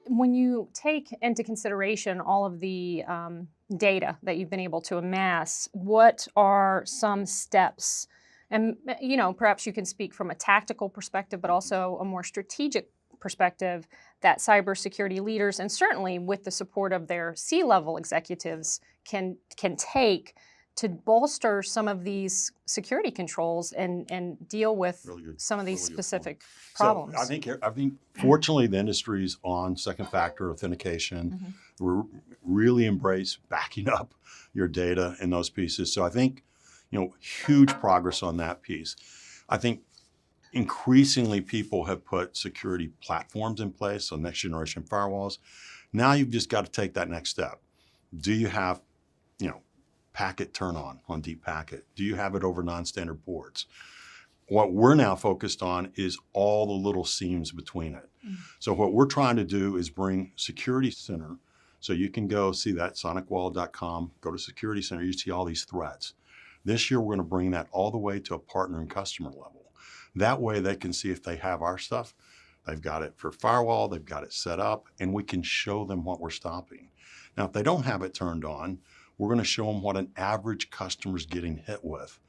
When you take into consideration all of the data that you've been able to amass, what are some steps? And perhaps you can speak from a tactical perspective, but also a more strategic perspective that cybersecurity leaders, and certainly with the support of their C-level executives, can take to bolster some of these security controls and deal with some of these specific problems. So I think fortunately the industry's on second factor authentication. We really embrace backing up your data in those pieces. So I think, huge progress on that piece. I think increasingly people have put security platforms in place, so next generation firewalls. Now you've just got to take that next step. Do you have, packet turn on deep packet? Do you have it over non-standard ports? What we're now focused on is all the little seams between it. So what we're trying to do is bring Security Center. So you can go see that, SonicWall.com, go to Security Center, you see all these threats. This year, we're going to bring that all the way to a partner and customer level. That way they can see if they have our stuff. They've got it for firewall, they've got it set up, and we can show them what we're stopping. Now, if they don't have it turned on, we're going to show them what an average customer is getting hit with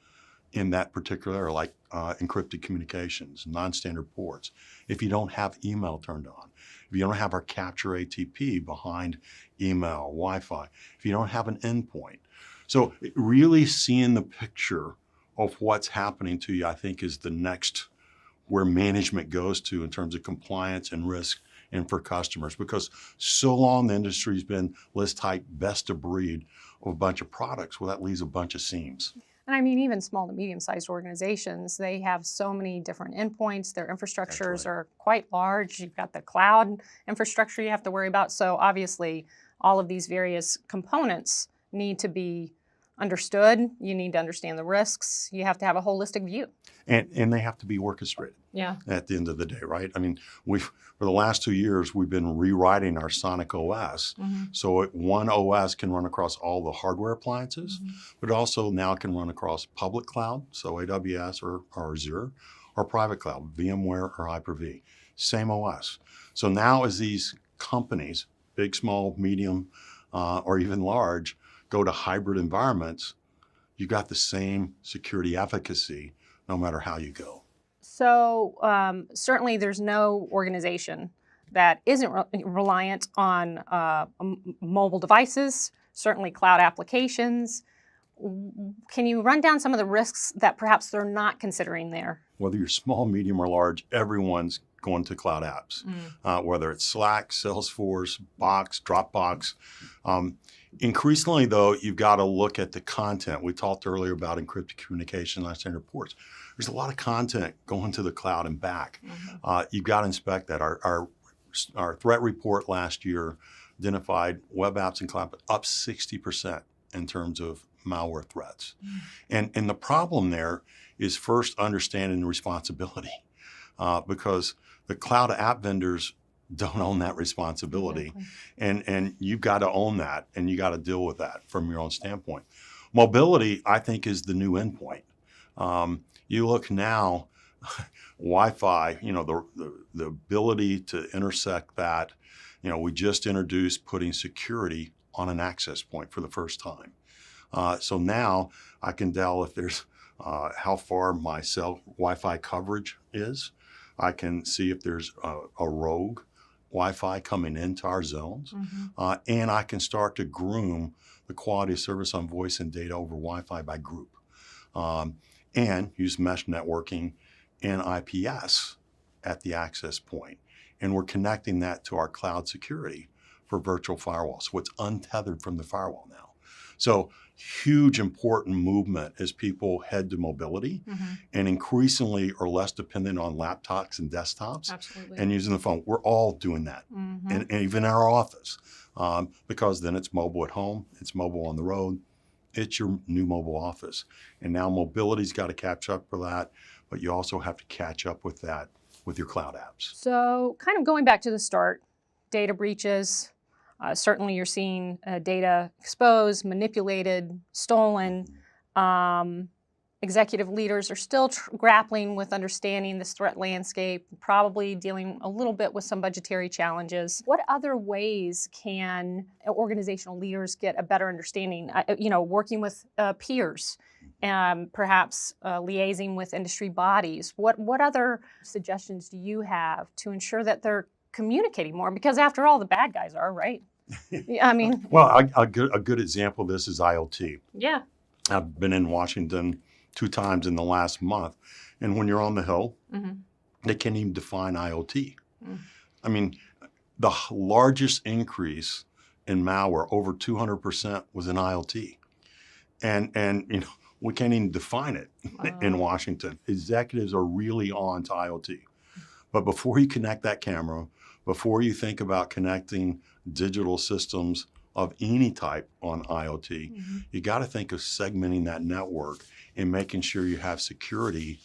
in that particular area, like encrypted communications, non-standard ports. If you don't have email turned on, if you don't have our capture ATP behind email, Wi-Fi, if you don't have an endpoint. So really seeing the picture of what's happening to you, I think, is the next where management goes to in terms of compliance and risk and for customers, because so long the industry's been list type best of breed of a bunch of products. Well, that leaves a bunch of seams. And I mean, even small to medium-sized organizations, they have so many different endpoints. Their infrastructures are quite large. You've got the cloud infrastructure you have to worry about. So obviously, all of these various components need to be understood. You need to understand the risks. You have to have a holistic view. And they have to be orchestrated at the end of the day, right? I mean, for the last 2 years, we've been rewriting our Sonic OS. So one OS can run across all the hardware appliances, but also now can run across public cloud, so AWS or Azure, or private cloud, VMware or Hyper-V. Same OS. So now as these companies, big, small, medium, or even large, go to hybrid environments, you got the same security efficacy no matter how you go. So certainly there's no organization that isn't reliant on mobile devices, certainly cloud applications. Can you run down some of the risks that perhaps they're not considering there? Whether you're small, medium, or large, everyone's going to cloud apps, whether it's Slack, Salesforce, Box, Dropbox. Increasingly, though, you've got to look at the content. We talked earlier about encrypted communication, non-standard ports. There's a lot of content going to the cloud and back. You've got to inspect that. Our threat report last year identified web apps and cloud up 60% in terms of malware threats. And the problem there is first understanding the responsibility, because the cloud app vendors don't own that responsibility. And you've got to own that, and you got to deal with that from your own standpoint. Mobility, I think, is the new endpoint. You look now, Wi-Fi, the ability to intersect that. We just introduced putting security on an access point for the first time. So now I can tell if there's how far my cell Wi-Fi coverage is. I can see if there's a rogue Wi-Fi coming into our zones, and I can start to groom the quality of service on voice and data over Wi-Fi by group, and use mesh networking and IPS at the access point. And we're connecting that to our cloud security for virtual firewall. So it's untethered from the firewall now. So huge important movement as people head to mobility and increasingly are less dependent on laptops and desktops and using the phone. We're all doing that, and even in our office, because then it's mobile at home, it's mobile on the road, it's your new mobile office. And now mobility's got to catch up with that, but you also have to catch up with that with your cloud apps. So kind of going back to the start, data breaches, certainly you're seeing data exposed, manipulated, stolen. executive leaders are still grappling with understanding this threat landscape, probably dealing a little bit with some budgetary challenges. What other ways can organizational leaders get a better understanding? Working with peers, perhaps liaising with industry bodies. What other suggestions do you have to ensure that they're communicating more? Because after all, the bad guys are, right? I mean, well, a good example of this is IoT. yeah. I've been in Washington 2 times in the last month. And when you're on the Hill, they can't even define IoT. I mean, the largest increase in malware, over 200%, was in IoT. And we can't even define it in Washington. Executives are really on to IoT. But before you connect that camera, before you think about connecting digital systems of any type on IoT, you got to think of segmenting that network and making sure you have security,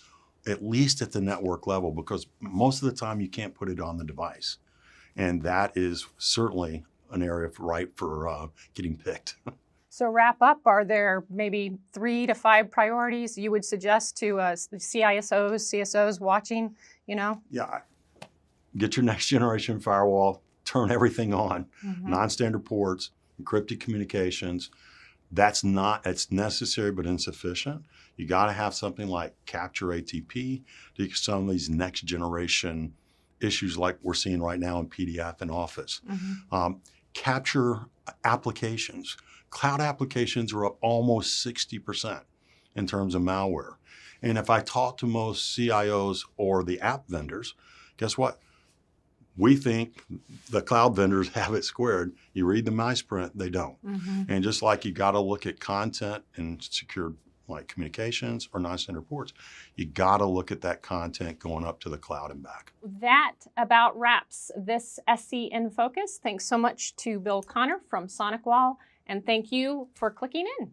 at least at the network level, because most of the time you can't put it on the device. And that is certainly an area ripe for getting picked. So wrap up, are there maybe 3 to 5 priorities you would suggest to CISOs, CSOs watching, Yeah, get your next generation firewall, turn everything on, non-standard ports, encrypted communications. It's necessary but insufficient. You got to have something like capture ATP to get some of these next generation issues like we're seeing right now in PDF and Office. Capture applications. Cloud applications are up almost 60% in terms of malware. And if I talk to most CIOs or the app vendors, guess what? We think the cloud vendors have it squared. You read the MySprint, they don't. And just like you got to look at content and secure like communications or non-standard ports, you got to look at that content going up to the cloud and back. That about wraps this SC in Focus. Thanks so much to Bill Conner from SonicWall, and thank you for clicking in.